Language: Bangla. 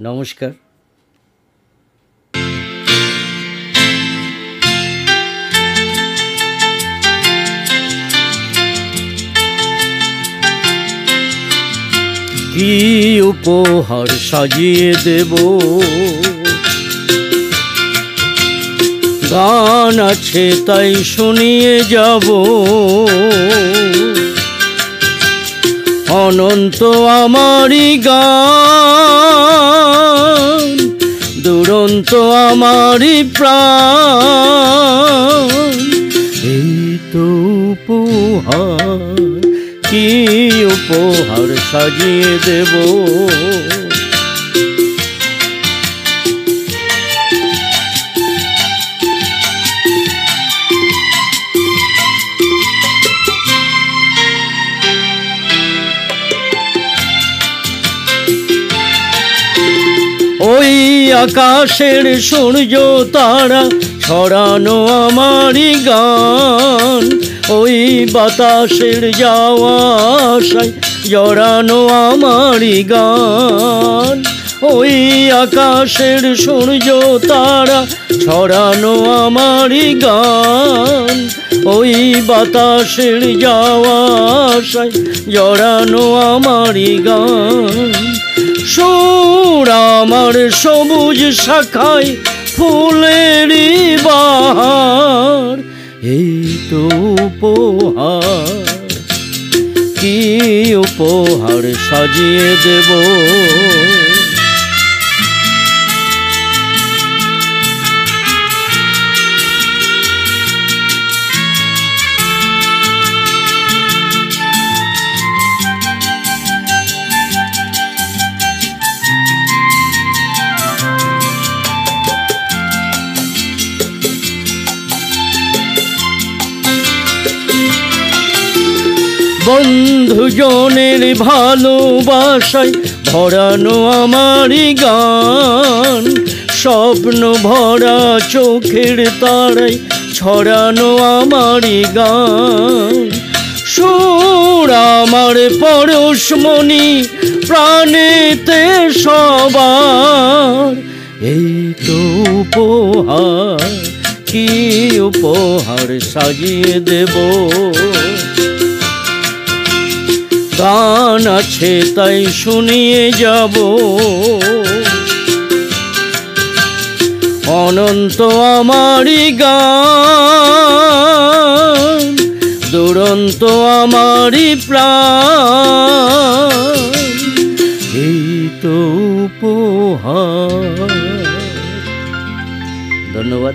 নমস্কার। কি উপহার সাজিয়ে দেব, গান আছে তাই শুনিয়ে যাব। অনন্ত আমারই গান, দুরন্ত আমারই প্রাণ। এই তো উপহার, কি উপহার সাজিয়ে দেব। ওই আকাশের সূর্য তারা ছড়ানো আমারই গান, ওই বাতাসের যাওয়া আশায় জড়ানো আমারই গান। ওই আকাশের সূর্য তারা ছড়ানো আমারই গান, ওই বাতাসের যাওয়া আশায় জড়ানো আমারই গান। সুর আমার সবুজ শাখায় ফুলেরই বাহার। এই তো উপহার, কি উপহার সাজিয়ে দেব। বন্ধুজনের ভালোবাসায় ভরানো আমারই গান, স্বপ্ন ভরা চোখের তারায় ছড়ানো আমারই গান। সুর আমার পরশমণি প্রাণেতে সবার। এই তো উপহার, কি উপহার সাজিয়ে দেব। গান আছে তাই শুনিয়ে যাব। অনন্ত আমারই গান, দুরন্ত আমারই প্রাণ। এই তো উপহার। ধন্যবাদ।